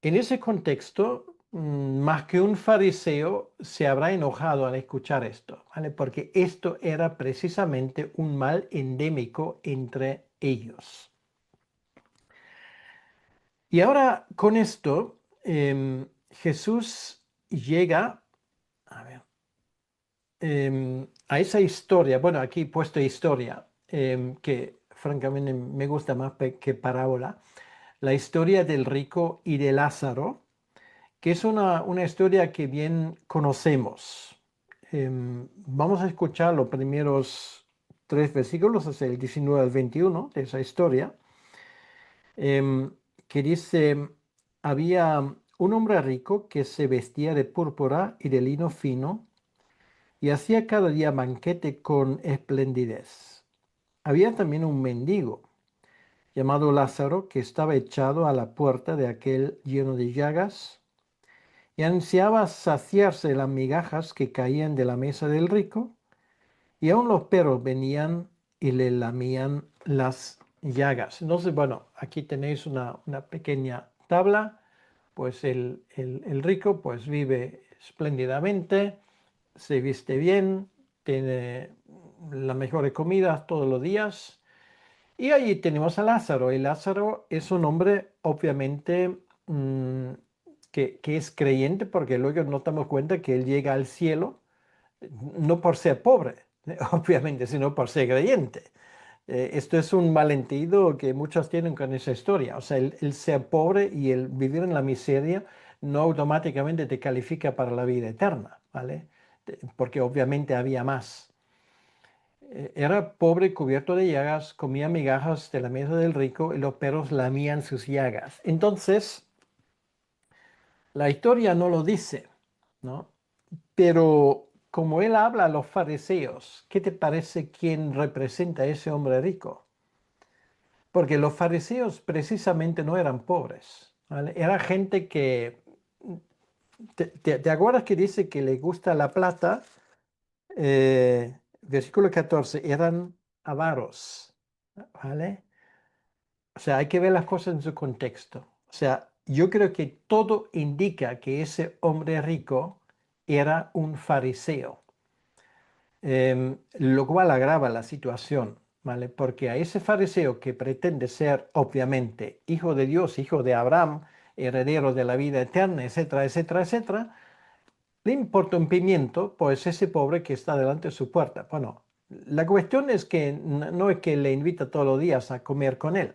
Speaker 1: en ese contexto, más que un fariseo se habrá enojado al escuchar esto, ¿vale? Porque esto era precisamente un mal endémico entre ellos. Y ahora con esto, Jesús llega, a ver, a esa historia, bueno, aquí he puesto historia, que francamente me gusta más que parábola, la historia del rico y de Lázaro, que es una historia que bien conocemos. Vamos a escuchar los primeros tres versículos, hasta el 19 al 21 de esa historia, em, que dice, había un hombre rico que se vestía de púrpura y de lino fino y hacía cada día banquete con esplendidez. Había también un mendigo llamado Lázaro que estaba echado a la puerta de aquel lleno de llagas y ansiaba saciarse de las migajas que caían de la mesa del rico, y aun los perros venían y le lamían las llagas. Entonces, bueno, aquí tenéis una pequeña tabla, pues el rico pues vive espléndidamente, se viste bien, tiene las mejores comidas todos los días. Y allí tenemos a Lázaro. Y Lázaro es un hombre, obviamente, mm, que es creyente, porque luego nos damos cuenta que él llega al cielo, no por ser pobre, obviamente, sino por ser creyente. Esto es un malentendido que muchos tienen con esa historia. O sea, el ser pobre y el vivir en la miseria no automáticamente te califica para la vida eterna, ¿vale? Porque obviamente había más. Era pobre, cubierto de llagas, comía migajas de la mesa del rico y los perros lamían sus llagas. Entonces, la historia no lo dice, ¿no? Pero como él habla a los fariseos, ¿qué te parece quién representa a ese hombre rico? Porque los fariseos precisamente no eran pobres, ¿vale? Era gente que, ¿te acuerdas que dice que le gusta la plata? Versículo 14, eran avaros, ¿vale? O sea, hay que ver las cosas en su contexto. O sea, yo creo que todo indica que ese hombre rico era un fariseo, lo cual agrava la situación, ¿vale? Porque a ese fariseo que pretende ser, obviamente, hijo de Dios, hijo de Abraham, heredero de la vida eterna, etcétera, etcétera, etcétera, le importa un pimiento, pues ese pobre que está delante de su puerta. Bueno, la cuestión es que no es que le invita todos los días a comer con él.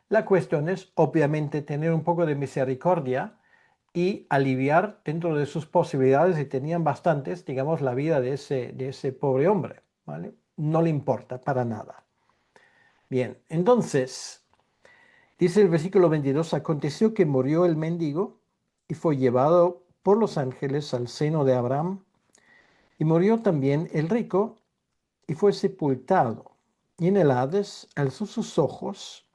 Speaker 1: La cuestión es, obviamente, tener un poco de misericordia y aliviar dentro de sus posibilidades, y tenían bastantes, digamos, la vida de ese pobre hombre, ¿vale? No le importa para nada. Bien, entonces, dice el versículo 22, aconteció que murió el mendigo y fue llevado por los ángeles al seno de Abraham, y murió también el rico y fue sepultado. Y en el Hades alzó sus ojos,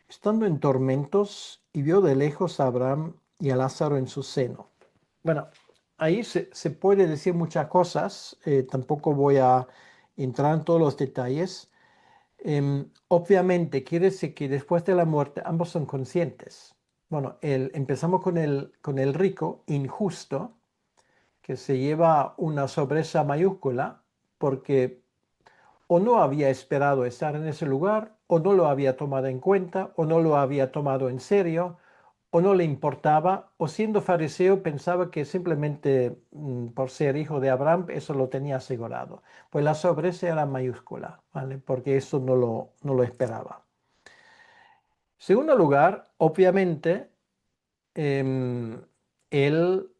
Speaker 1: estando en tormentos, y vio de lejos a Abraham y a Lázaro en su seno. Bueno, ahí se puede decir muchas cosas, tampoco voy a entrar en todos los detalles. Obviamente quiere decir que después de la muerte ambos son conscientes. Bueno, empezamos con el rico injusto, que se lleva una sorpresa mayúscula porque o no había esperado estar en ese lugar, o no lo había tomado en cuenta, o no lo había tomado en serio, o no le importaba, o siendo fariseo pensaba que simplemente por ser hijo de Abraham eso lo tenía asegurado. Pues la sorpresa era mayúscula, ¿vale? Porque eso no lo esperaba. Segundo lugar, obviamente, em, él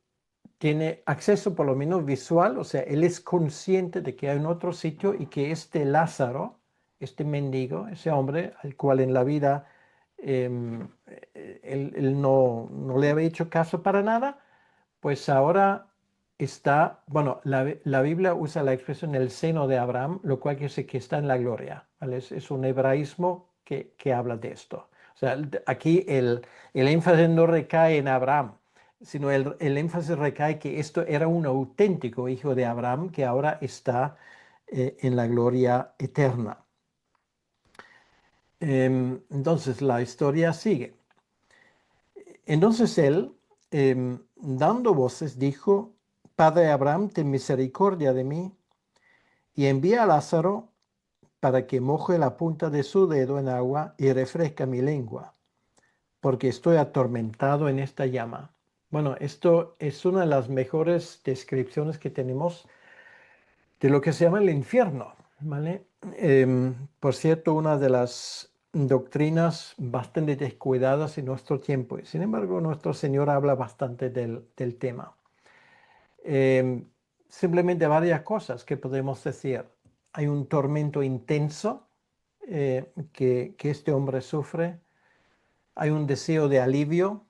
Speaker 1: tiene acceso por lo menos visual, o sea, él es consciente de que hay un otro sitio y que este Lázaro, este mendigo, ese hombre al cual en la vida él no le había hecho caso para nada, pues ahora está, bueno, la Biblia usa la expresión el seno de Abraham, lo cual quiere decir que está en la gloria, ¿vale? Es un hebraísmo que habla de esto. O sea, aquí el énfasis no recae en Abraham, sino el énfasis recae que esto era un auténtico hijo de Abraham que ahora está en la gloria eterna. Entonces la historia sigue. Entonces él, dando voces, dijo, Padre Abraham, ten misericordia de mí y envía a Lázaro para que moje la punta de su dedo en agua y refresca mi lengua, porque estoy atormentado en esta llama. Bueno, esto es una de las mejores descripciones que tenemos de lo que se llama el infierno, ¿vale? Por cierto, una de las doctrinas bastante descuidadas en nuestro tiempo. Sin embargo, nuestro Señor habla bastante del tema. Em, Simplemente varias cosas que podemos decir. Hay un tormento intenso que este hombre sufre. Hay un deseo de alivio.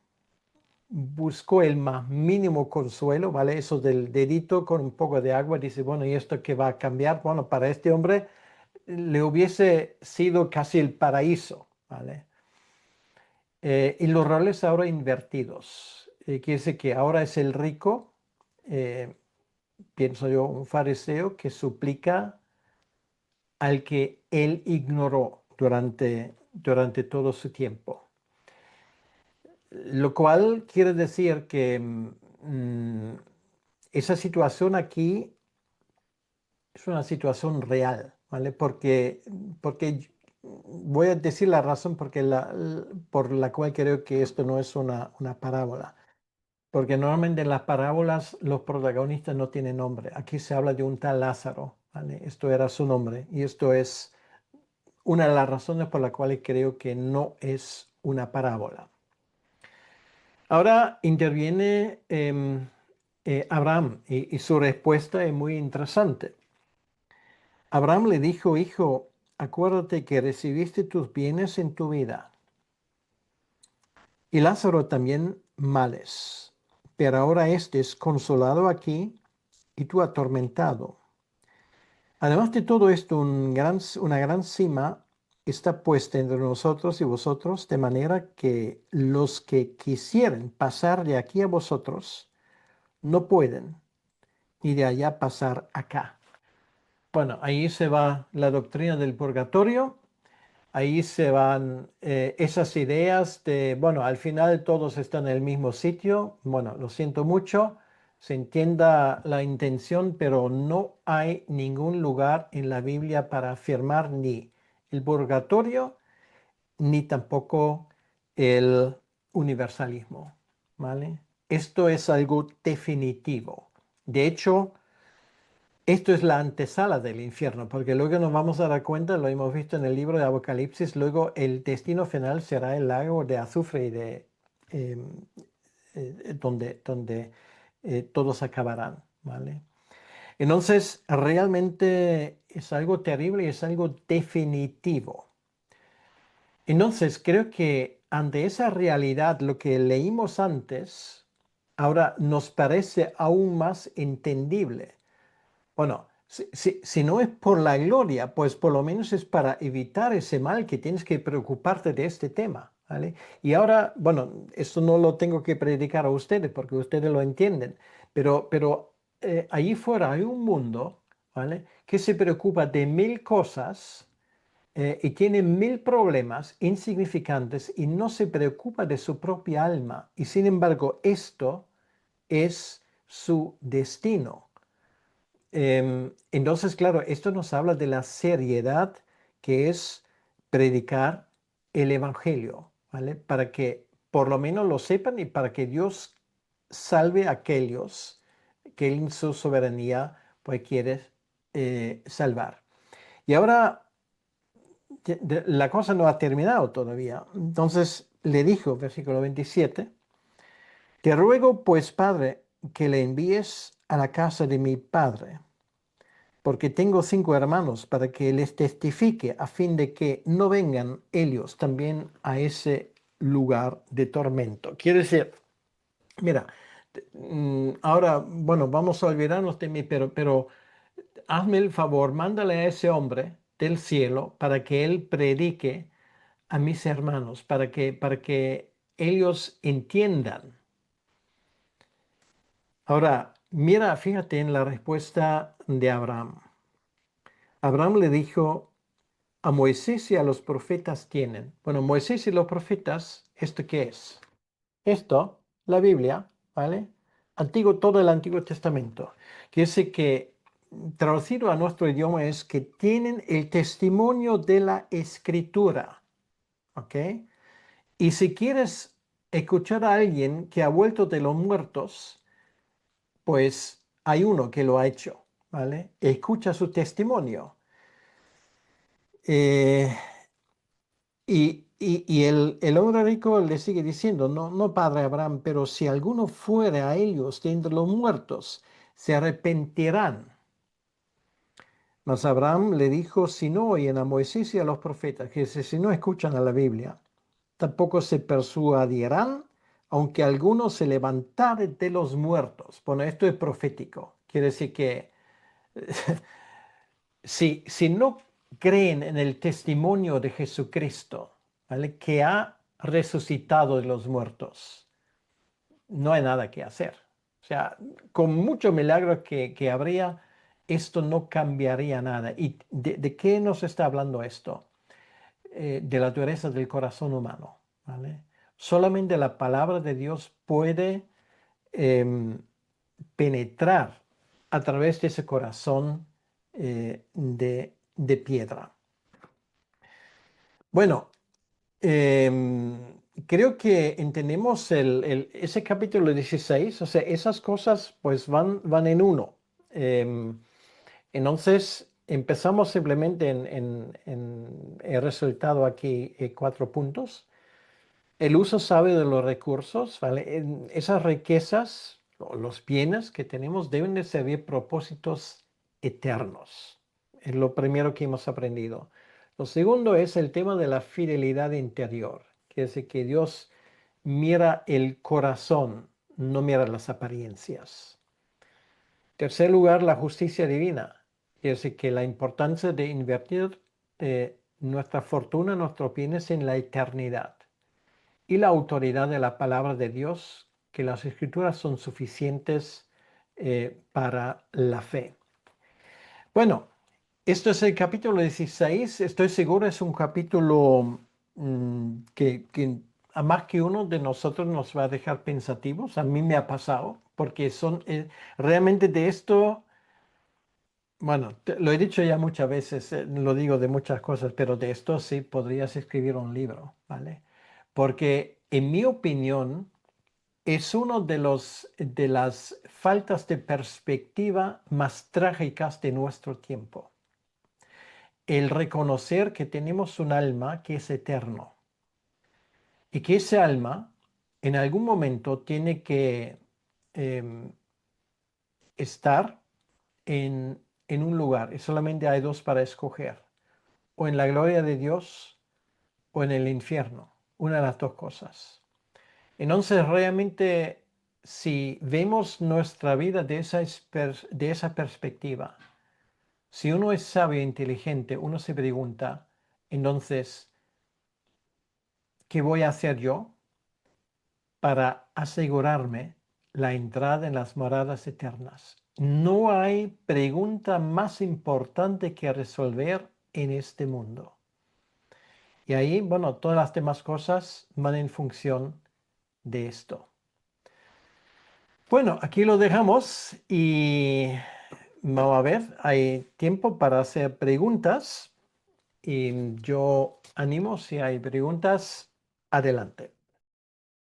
Speaker 1: Buscó el más mínimo consuelo, ¿vale? Eso del dedito con un poco de agua, dice, bueno, ¿y esto qué va a cambiar? Bueno, para este hombre le hubiese sido casi el paraíso, ¿vale? Y los roles ahora invertidos. Quiere decir que ahora es el rico, eh, pienso yo, un fariseo que suplica al que él ignoró durante todo su tiempo. Lo cual quiere decir que esa situación aquí es una situación real, ¿vale? Porque voy a decir la razón por la cual creo que esto no es una parábola. Porque normalmente en las parábolas los protagonistas no tienen nombre. Aquí se habla de un tal Lázaro, ¿vale? Esto era su nombre y esto es una de las razones por las cuales creo que no es una parábola. Ahora interviene Abraham y su respuesta es muy interesante. Abraham le dijo, hijo, acuérdate que recibiste tus bienes en tu vida y Lázaro también males, pero ahora este es consolado aquí y tú atormentado. Además de todo esto, una gran cima está puesta entre nosotros y vosotros, de manera que los que quisieren pasar de aquí a vosotros no pueden, ni de allá pasar acá. Bueno, ahí se va la doctrina del purgatorio. ahí se van esas ideas de, bueno, al final todos están en el mismo sitio. Bueno, lo siento mucho, se entienda la intención, pero no hay ningún lugar en la Biblia para afirmar ni el purgatorio ni tampoco el universalismo, ¿vale? Esto es algo definitivo. De hecho, esto es la antesala del infierno, porque luego nos vamos a dar cuenta, lo hemos visto en el libro de Apocalipsis, luego el destino final será el lago de azufre y eh, donde todos acabarán, ¿vale? Entonces, realmente es algo terrible y es algo definitivo. Entonces, creo que ante esa realidad, lo que leímos antes, ahora nos parece aún más entendible. Bueno, si no es por la gloria, pues por lo menos es para evitar ese mal que tienes que preocuparte de este tema, ¿vale? Y ahora, bueno, esto no lo tengo que predicar a ustedes porque ustedes lo entienden, pero allí fuera hay un mundo, ¿vale? Que se preocupa de mil cosas y tiene mil problemas insignificantes y no se preocupa de su propia alma. Y sin embargo, esto es su destino. Entonces, claro, esto nos habla de la seriedad que es predicar el Evangelio, ¿vale? Para que por lo menos lo sepan y para que Dios salve a aquellos que Él en su soberanía pues quiere salvar. Y ahora la cosa no ha terminado todavía. Entonces le dijo, versículo 27, te ruego pues, Padre, que le envíes a la casa de mi Padre, porque tengo 5 hermanos, para que les testifique a fin de que no vengan ellos también a ese lugar de tormento. Quiere decir, mira, ahora, bueno, vamos a olvidarnos de mí, pero hazme el favor, mándale a ese hombre del cielo para que él predique a mis hermanos, para que ellos entiendan. Ahora, mira, fíjate en la respuesta de Abraham. Abraham le dijo, a Moisés y a los profetas tienen. Bueno, Moisés y los profetas, ¿esto qué es? Esto, la Biblia, ¿vale? Todo el Antiguo Testamento. Quiere decir que traducido a nuestro idioma es que tienen el testimonio de la Escritura, ¿ok? Y si quieres escuchar a alguien que ha vuelto de los muertos, pues hay uno que lo ha hecho, ¿vale? Escucha su testimonio. Eh, y el hombre rico le sigue diciendo, no, no, padre Abraham, pero si alguno fuere a ellos de entre los muertos, se arrepentirán. Mas Abraham le dijo, si no oyen a Moisés y a los profetas, que si no escuchan a la Biblia, tampoco se persuadirán, aunque alguno se levantare de los muertos. Bueno, esto es profético. Quiere decir que si no creen en el testimonio de Jesucristo, ¿vale? Que ha resucitado de los muertos, no hay nada que hacer. O sea, con mucho milagro que habría, esto no cambiaría nada. ¿Y de qué nos está hablando esto? De la dureza del corazón humano, ¿vale? Solamente la palabra de Dios puede em, penetrar a través de ese corazón de piedra. Bueno, creo que entendemos ese capítulo 16, o sea, esas cosas pues van en uno. Em, entonces, empezamos simplemente he resultado aquí 4 puntos. El uso sabio de los recursos, ¿vale? Esas riquezas, o los bienes que tenemos deben de servir propósitos eternos. Es lo primero que hemos aprendido. Lo segundo es el tema de la fidelidad interior, que es que Dios mira el corazón, no mira las apariencias. Tercer lugar, la justicia divina, que es que la importancia de invertir nuestra fortuna, nuestros bienes en la eternidad y la autoridad de la palabra de Dios, que las escrituras son suficientes para la fe. Bueno, Esto es el capítulo 16. Estoy seguro es un capítulo que a más que uno de nosotros nos va a dejar pensativos. A mí me ha pasado, porque son realmente de esto, bueno, lo he dicho ya muchas veces, lo digo de muchas cosas, pero de esto sí podrías escribir un libro, ¿vale? Porque en mi opinión es uno de las faltas de perspectiva más trágicas de nuestro tiempo. El reconocer que tenemos un alma que es eterno y que ese alma en algún momento tiene que em, estar en un lugar y solamente hay dos para escoger, o en la gloria de Dios o en el infierno, una de las dos cosas. Entonces realmente si vemos nuestra vida de esa perspectiva, si uno es sabio e inteligente, uno se pregunta, entonces, ¿qué voy a hacer yo para asegurarme la entrada en las moradas eternas? No hay pregunta más importante que resolver en este mundo. Y ahí, bueno, todas las demás cosas van en función de esto. Bueno, aquí lo dejamos y vamos a ver, hay tiempo para hacer preguntas y yo animo si hay preguntas, adelante.